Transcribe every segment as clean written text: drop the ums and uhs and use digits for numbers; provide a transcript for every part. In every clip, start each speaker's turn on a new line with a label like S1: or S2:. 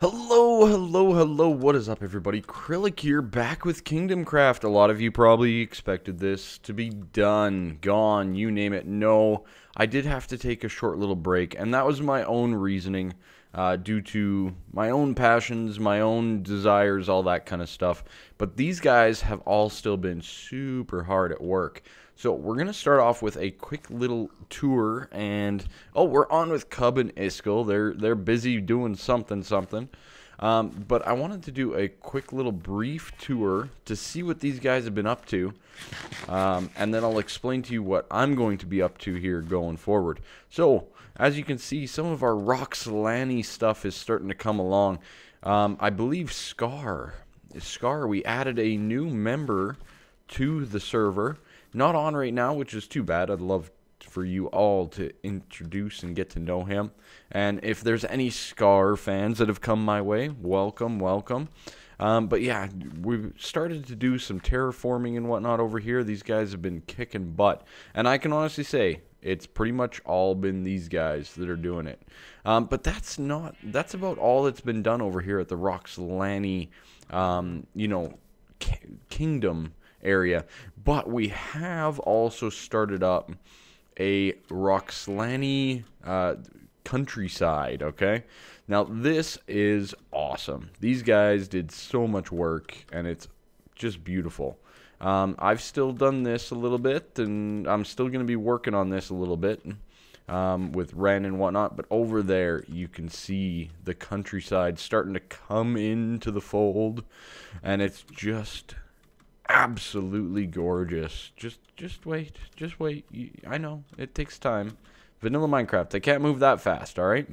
S1: Hello, hello, hello, what is up everybody? Kryllyk here, back with Kingdomcraft. A lot of you probably expected this to be done, gone, you name it. No, I did have to take a short little break, and that was my own reasoning, due to my own passions, my own desires, all that kind of stuff. But these guys have all still been super hard at work. So we're going to start off with a quick little tour, and oh, we're on with Cub and Iskall. They're busy doing something. But I wanted to do a quick little brief tour to see what these guys have been up to, and then I'll explain to you what I'm going to be up to here going forward. So as you can see, some of our Roxlani stuff is starting to come along. I believe Scar, we added a new member to the server. Not on right now, which is too bad. I'd love for you all to introduce and get to know him. And if there's any Scar fans that have come my way, welcome, welcome. But yeah, we've started to do some terraforming and whatnot over here. These guys have been kicking butt. And I can honestly say, it's pretty much all been these guys that are doing it. But that's about all that's been done over here at the Roxlani, kingdom area. But we have also started up a Roxlani countryside. Okay, now this is awesome. These guys did so much work, and it's just beautiful. I've still done this a little bit, and I'm still going to be working on this a little bit with Ren and whatnot. But over there, you can see the countryside starting to come into the fold, and it's just absolutely gorgeous. Just wait. I know it takes time. Vanilla Minecraft, I can't move that fast, alright?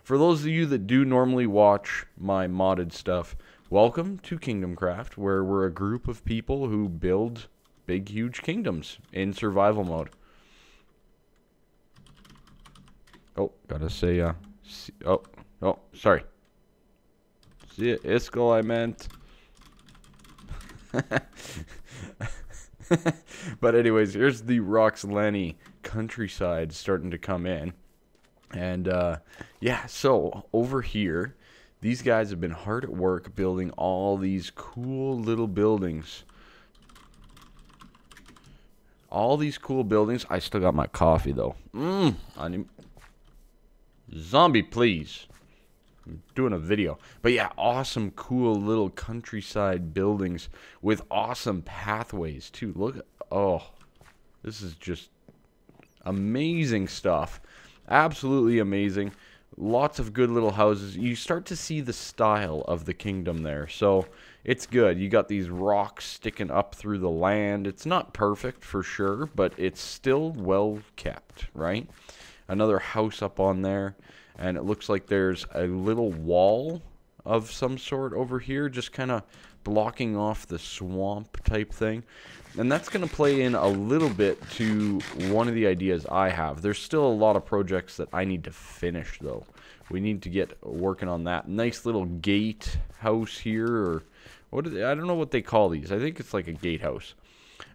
S1: For those of you that do normally watch my modded stuff, welcome to Kingdomcraft, where we're a group of people who build big, huge kingdoms in survival mode. Oh, gotta say, sorry. See ya, Iskall, I meant. But anyways, here's the Roxlani countryside starting to come in. And yeah, so over here, these guys have been hard at work building all these cool little buildings. All these cool buildings. I still got my coffee though. I need... Zombie, please. I'm doing a video. But yeah, awesome, cool little countryside buildings with awesome pathways too. Look, oh, this is just amazing stuff. Absolutely amazing. Lots of good little houses. You start to see the style of the kingdom there, so it's good. You got these rocks sticking up through the land. It's not perfect for sure, but it's still well kept, right? Another house up on there. And it looks like there's a little wall of some sort over here, just kind of blocking off the swamp type thing. And that's going to play in a little bit to one of the ideas I have. There's still a lot of projects that I need to finish, though. We need to get working on that. Nice little gate house here, or what? I don't know what they call these. I think it's like a gatehouse.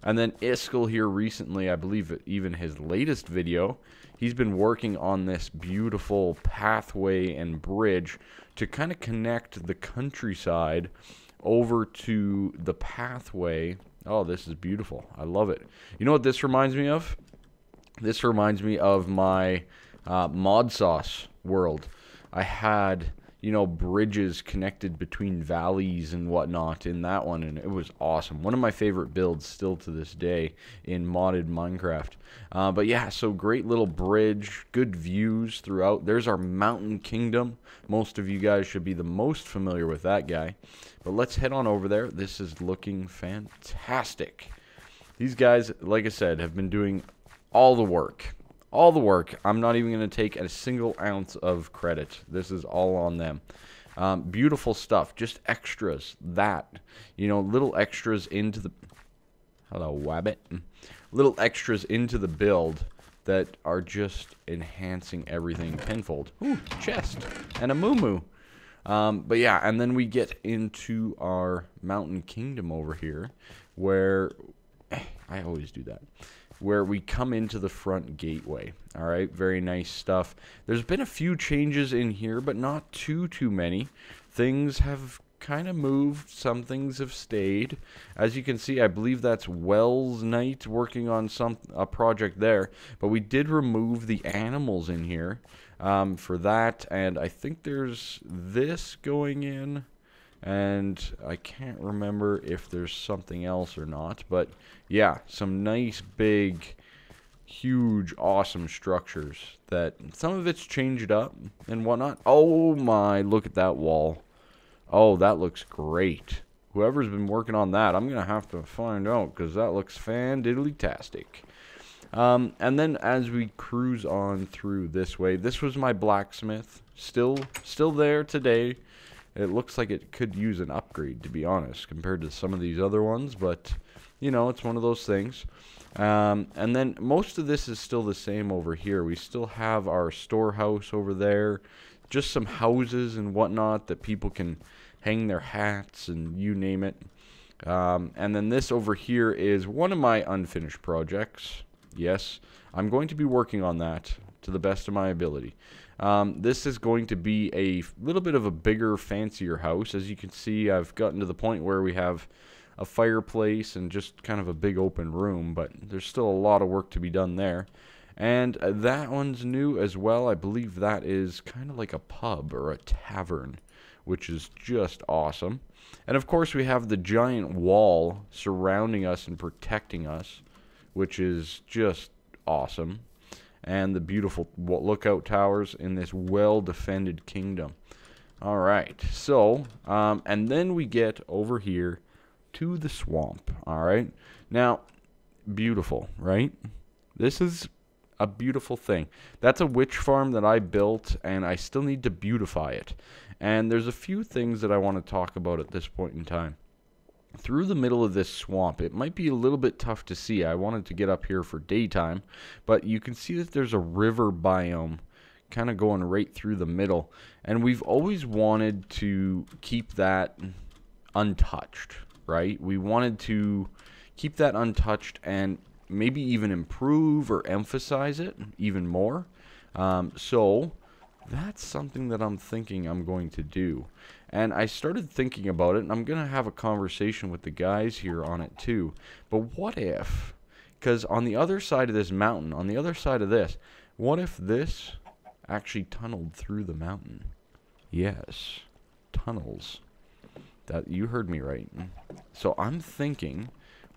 S1: And then Iskall here recently, I believe even his latest video, he's been working on this beautiful pathway and bridge to kind of connect the countryside over to the pathway. Oh, this is beautiful. I love it. You know what this reminds me of? This reminds me of my mod sauce world. I had, you know, bridges connected between valleys and whatnot in that one, and it was awesome. One of my favorite builds still to this day in modded Minecraft. But yeah, so great little bridge, good views throughout. There's our mountain kingdom. Most of you guys should be the most familiar with that guy. But let's head on over there. This is looking fantastic. These guys, like I said, have been doing all the work. All the work. I'm not even going to take a single ounce of credit. This is all on them. Beautiful stuff. Just extras. That. You know, little extras into the... Hello, Wabbit. Little extras into the build that are just enhancing everything tenfold. Ooh, chest. And a moo-moo. But yeah, and then we get into our mountain kingdom over here, where... I always do that. where we come into the front gateway. All right, very nice stuff. There's been a few changes in here, but not too many. Things have kind of moved. Some things have stayed. As you can see, I believe that's Wells Knight working on a project there. But we did remove the animals in here for that, and I think there's this going in. And I can't remember if there's something else or not. But yeah, some nice, big, huge, awesome structures that some of it's changed up and whatnot. Oh my, look at that wall. Oh, that looks great. Whoever's been working on that, I'm going to have to find out because that looks fan-diddly-tastic. And then as we cruise on through this way, this was my blacksmith. Still there today. It looks like it could use an upgrade, to be honest, compared to some of these other ones. But, you know, it's one of those things. And then most of this is still the same over here. We still have our storehouse over there. Just some houses and whatnot that people can hang their hats and you name it. And then this over here is one of my unfinished projects. Yes, I'm going to be working on that to the best of my ability. This is going to be a little bit of a bigger, fancier house. As you can see, I've gotten to the point where we have a fireplace and just kind of a big open room, but there's still a lot of work to be done there. And that one's new as well. I believe that is kind of like a pub or a tavern, which is just awesome. And of course, we have the giant wall surrounding us and protecting us, which is just awesome. And the beautiful lookout towers in this well-defended kingdom. All right, so, and then we get over here to the swamp, all right? Now, beautiful, right? This is a beautiful thing. That's a witch farm that I built, and I still need to beautify it. And there's a few things that I want to talk about at this point in time. Through the middle of this swamp, it might be a little bit tough to see. I wanted to get up here for daytime, but you can see that there's a river biome kind of going right through the middle, and we've always wanted to keep that untouched, right? We wanted to keep that untouched and maybe even improve or emphasize it even more. So that's something that I'm thinking I'm going to do. And I started thinking about it, and I'm going to have a conversation with the guys here on it too. But what if, because on the other side of this mountain, on the other side of this, what if this actually tunneled through the mountain? Yes, tunnels. That, you heard me right. So I'm thinking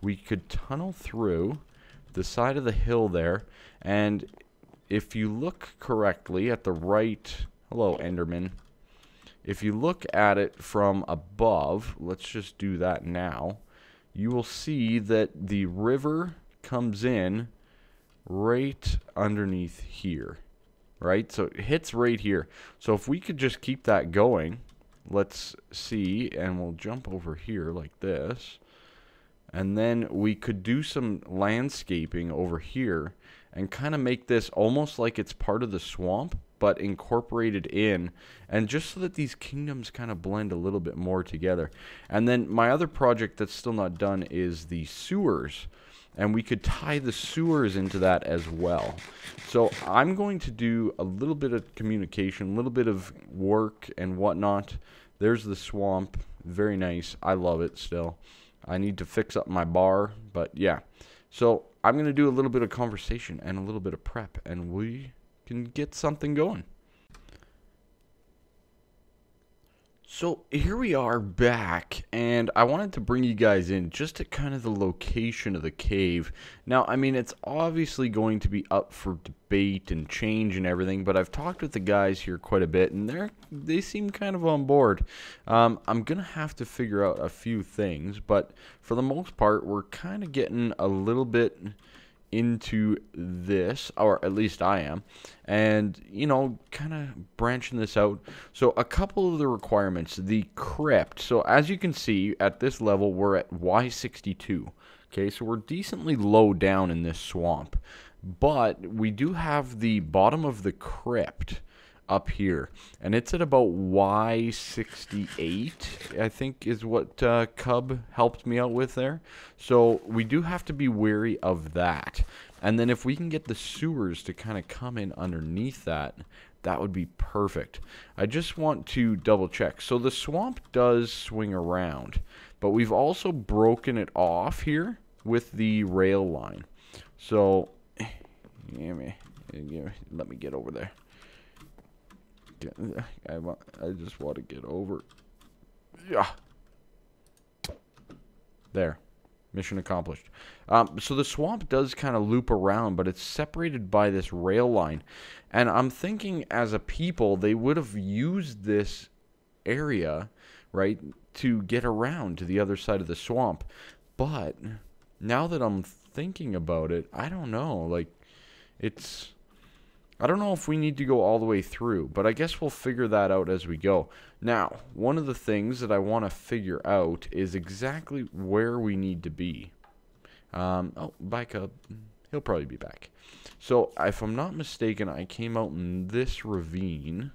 S1: we could tunnel through the side of the hill there, and if you look correctly at the right, hello Enderman, if you look at it from above, let's just do that now, you will see that the river comes in right underneath here, right? So it hits right here. So if we could just keep that going, let's see, and we'll jump over here like this, and then we could do some landscaping over here and kind of make this almost like it's part of the swamp, but incorporated in, and just so that these kingdoms kind of blend a little bit more together. And then my other project that's still not done is the sewers, and we could tie the sewers into that as well. So I'm going to do a little bit of communication, a little bit of work and whatnot. There's the swamp, very nice. I love it still. I need to fix up my bar, but yeah. So I'm going to do a little bit of conversation and a little bit of prep, and we can get something going. So here we are back, and I wanted to bring you guys in just at kind of the location of the cave. Now, I mean, it's obviously going to be up for debate and change and everything, but I've talked with the guys here quite a bit, and they seem kind of on board. I'm going to have to figure out a few things, but for the most part, we're kind of getting a little bit into this, or at least I am, and you know, kind of branching this out. So a couple of the requirements, the crypt. So as you can see at this level, we're at Y62. Okay, so we're decently low down in this swamp, but we do have the bottom of the crypt up here, and it's at about Y68, I think is what Cub helped me out with there. So we do have to be wary of that. And then if we can get the sewers to kind of come in underneath that, that would be perfect. I just want to double check. So the swamp does swing around, but we've also broken it off here with the rail line. So, let me get over there. I just want to get over. Yeah. There. Mission accomplished. So the swamp does kind of loop around, but it's separated by this rail line. And I'm thinking as a people, they would have used this area, right, to get around to the other side of the swamp. But now that I'm thinking about it, I don't know. Like, I don't know if we need to go all the way through, but I guess we'll figure that out as we go. Now, one of the things that I want to figure out is exactly where we need to be. Oh, bye, Cub. He'll probably be back. So, if I'm not mistaken, I came out in this ravine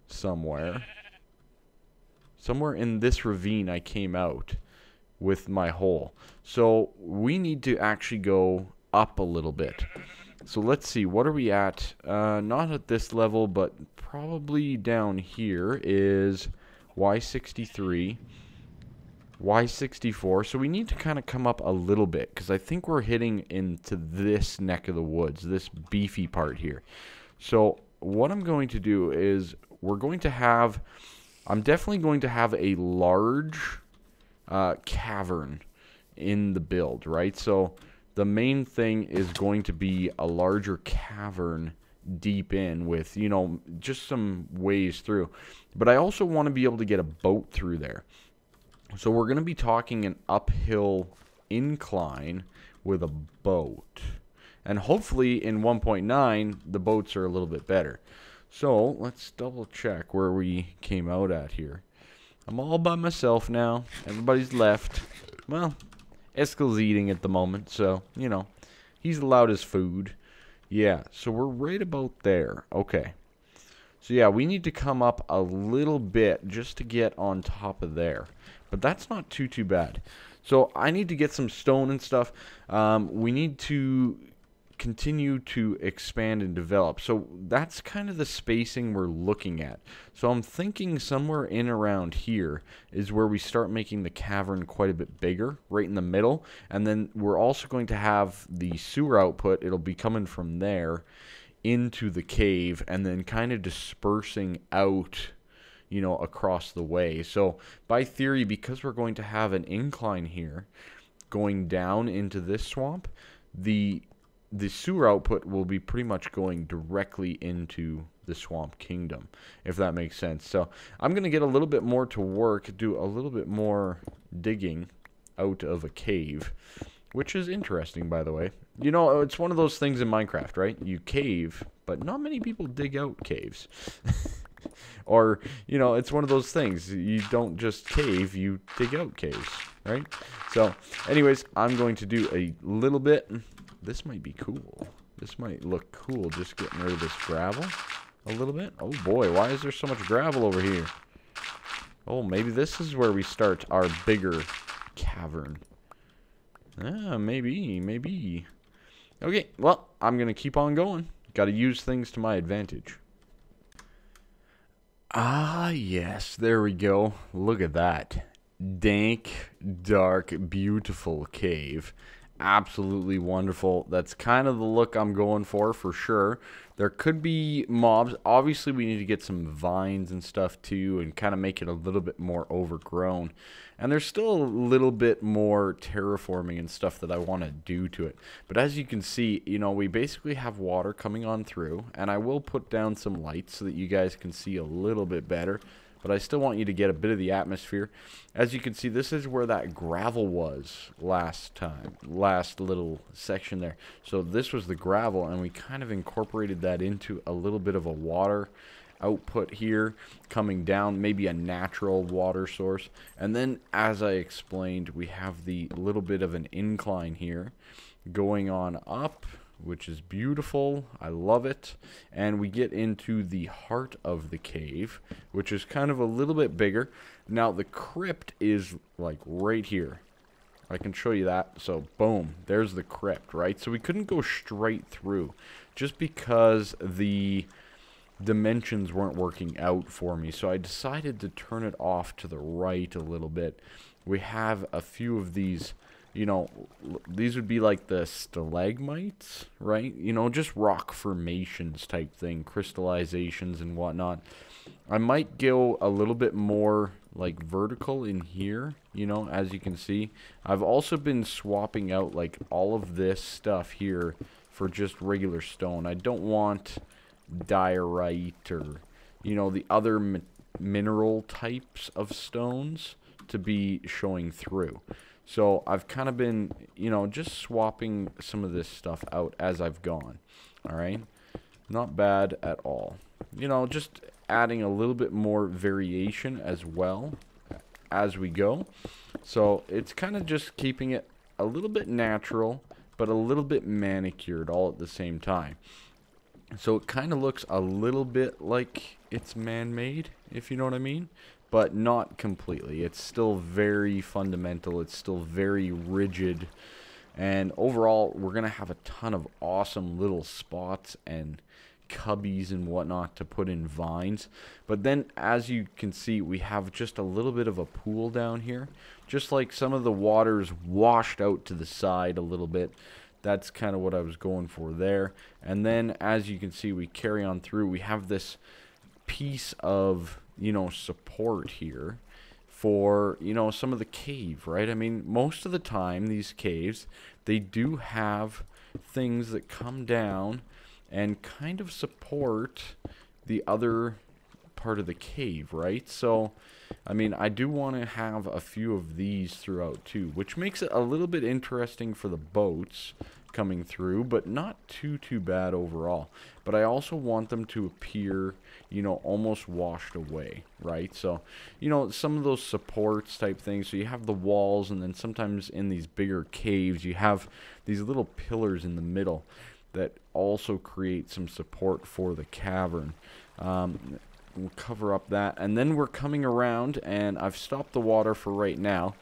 S1: somewhere. Somewhere in this ravine I came out with my hole. So, we need to actually go up a little bit. So let's see, what are we at? Not at this level, but probably down here is Y63, Y64. So we need to kind of come up a little bit, because I think we're hitting into this neck of the woods, this beefy part here. So what I'm going to do is I'm definitely going to have a large cavern in the build, right? So the main thing is going to be a larger cavern deep in with, you know, just some ways through. But I also want to be able to get a boat through there. So we're going to be talking an uphill incline with a boat. And hopefully in 1.9, the boats are a little bit better. So let's double check where we came out at here. I'm all by myself now. Everybody's left. Well, Eskel's eating at the moment, so, you know, he's allowed his food. Yeah, so we're right about there. Okay. So, yeah, we need to come up a little bit just to get on top of there. But that's not too bad. So, I need to get some stone and stuff. We need to continue to expand and develop. So, that's kind of the spacing we're looking at. So, I'm thinking somewhere in around here is where we start making the cavern quite a bit bigger, right in the middle. And then we're also going to have the sewer output. It'll be coming from there into the cave and then kind of dispersing out, you know, across the way. So, by theory, because we're going to have an incline here going down into this swamp, the sewer output will be pretty much going directly into the Swamp Kingdom, if that makes sense. So I'm going to get a little bit more to work, do a little bit more digging out of a cave, which is interesting, by the way. You know, it's one of those things in Minecraft, right? You cave, but not many people dig out caves. Or, you know, it's one of those things. You don't just cave, you dig out caves, right? So, anyways, I'm going to do a little bit. This might be cool. This might look cool, just getting rid of this gravel a little bit. Oh boy, why is there so much gravel over here? Oh, maybe this is where we start our bigger cavern. Maybe. Okay, well, I'm going to keep on going. Got to use things to my advantage. Ah, yes, there we go. Look at that. Dank, dark, beautiful cave. Absolutely wonderful. That's kind of the look I'm going for sure. There could be mobs. Obviously, we need to get some vines and stuff too and kind of make it a little bit more overgrown. And there's still a little bit more terraforming and stuff that I want to do to it. But as you can see, you know, we basically have water coming on through. And I will put down some lights so that you guys can see a little bit better. But I still want you to get a bit of the atmosphere. As you can see, this is where that gravel was last little section there. So this was the gravel, and we kind of incorporated that into a little bit of a water output here, coming down, maybe a natural water source. And then, as I explained, we have the little bit of an incline here going on up, which is beautiful. I love it. And we get into the heart of the cave, which is kind of a little bit bigger. Now, the crypt is like right here. I can show you that. So, boom, there's the crypt, right? So we couldn't go straight through just because the dimensions weren't working out for me. So I decided to turn it off to the right a little bit. We have a few of these, you know, these would be like the stalagmites, right? You know, just rock formations type thing, crystallizations and whatnot. I might go a little bit more like vertical in here, you know, as you can see. I've also been swapping out like all of this stuff here for just regular stone. I don't want diorite or, you know, the other mineral types of stones to be showing through. So I've kind of been, you know, just swapping some of this stuff out as I've gone. Alright? Not bad at all. You know, just adding a little bit more variation as well as we go. So it's kind of just keeping it a little bit natural, but a little bit manicured all at the same time. So it kind of looks a little bit like it's man-made, if you know what I mean, but not completely. It's still very fundamental. It's still very rigid. And overall, we're going to have a ton of awesome little spots and cubbies and whatnot to put in vines. But then, as you can see, we have just a little bit of a pool down here. Just like some of the water's washed out to the side a little bit. That's kind of what I was going for there. And then, as you can see, we carry on through. We have this piece of, you know, support here for, you know, some of the cave, right? I mean, most of the time, these caves, they do have things that come down and kind of support the other part of the cave, right? So, I mean, I do want to have a few of these throughout too, which makes it a little bit interesting for the boats coming through, but not too bad overall. But I also want them to appear, you know, almost washed away, right? So, you know, some of those supports type things. So you have the walls, and then sometimes in these bigger caves, you have these little pillars in the middle that also create some support for the cavern. We'll cover up that, and then we're coming around, and I've stopped the water for right now,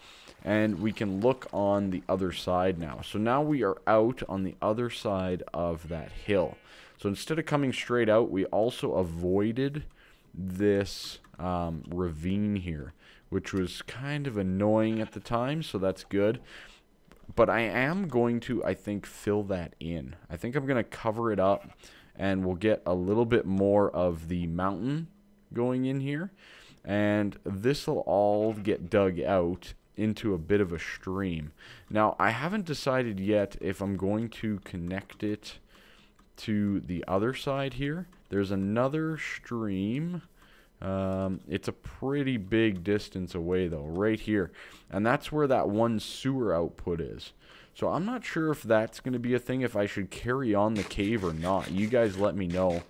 S1: and we can look on the other side now. So now we are out on the other side of that hill. So instead of coming straight out, we also avoided this ravine here, which was kind of annoying at the time, so that's good. But I am going to, I think, fill that in. I think I'm going to cover it up, and we'll get a little bit more of the mountain going in here. And this will all get dug out into a bit of a stream. Now, I haven't decided yet if I'm going to connect it to the other side here. There's another stream. It's a pretty big distance away though, right here. And that's where that one sewer output is. So I'm not sure if that's going to be a thing, if I should carry on the cave or not. You guys let me know.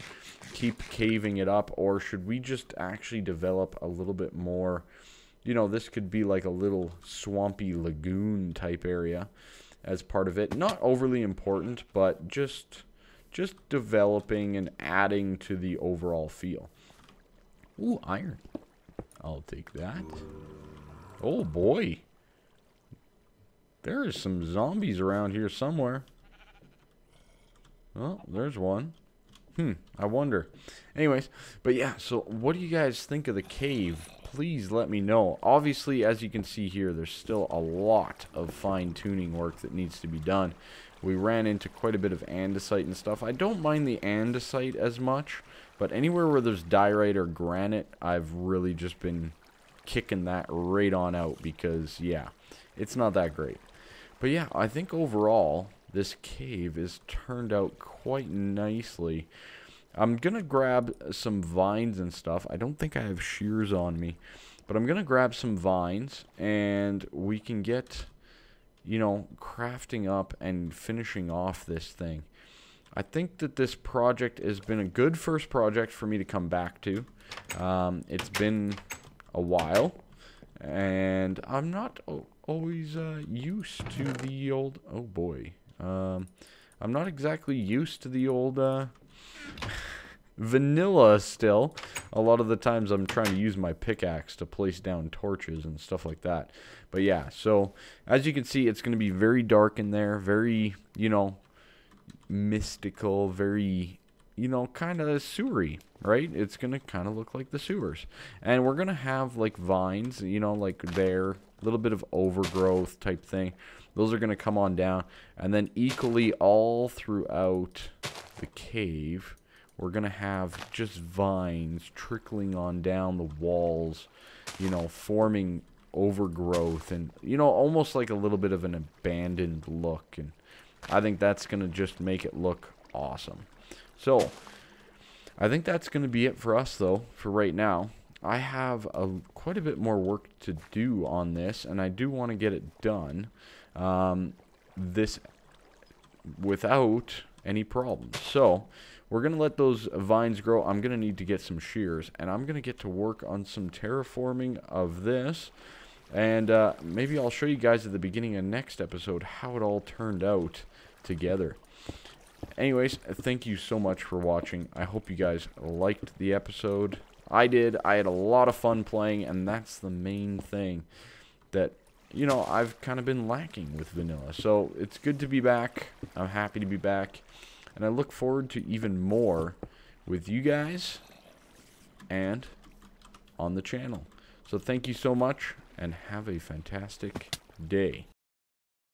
S1: Keep caving it up, or should we just actually develop a little bit more? You know, this could be like a little swampy lagoon type area as part of it. Not overly important, but just developing and adding to the overall feel. Ooh, iron. I'll take that. Oh boy. There is some zombies around here somewhere. Oh, there's one. I wonder. Anyways, but yeah, so what do you guys think of the cave? Please let me know. Obviously, as you can see here, there's still a lot of fine-tuning work that needs to be done. We ran into quite a bit of andesite and stuff. I don't mind the andesite as much, but anywhere where there's diorite or granite, I've really just been kicking that right on out because, yeah, it's not that great. But yeah, I think overall, this cave is turned out quite nicely. I'm going to grab some vines and stuff. I don't think I have shears on me, but I'm going to grab some vines, and we can get, you know, crafting up and finishing off this thing. I think that this project has been a good first project for me to come back to. It's been a while, and I'm not always used to the old... Oh, boy. I'm not exactly used to the old vanilla still. A lot of the times I'm trying to use my pickaxe to place down torches and stuff like that. But yeah, so as you can see, it's going to be very dark in there, very, you know, mystical, very, you know, kind of sewery, right? It's going to kind of look like the sewers. And we're going to have like vines, you know, like there, a little bit of overgrowth type thing. Those are going to come on down. And then equally all throughout the cave, we're going to have just vines trickling on down the walls, you know, forming overgrowth and, you know, almost like a little bit of an abandoned look. And I think that's going to just make it look awesome. So, I think that's going to be it for us, though, for right now. I have quite a bit more work to do on this, and I do want to get it done this without any problems. So, we're going to let those vines grow. I'm going to need to get some shears, and I'm going to get to work on some terraforming of this. And maybe I'll show you guys at the beginning of next episode how it all turned out together. Anyways, thank you so much for watching. I hope you guys liked the episode. I did. I had a lot of fun playing, and that's the main thing that, you know, I've kind of been lacking with vanilla. So it's good to be back. I'm happy to be back. And I look forward to even more with you guys and on the channel. So thank you so much, and have a fantastic day.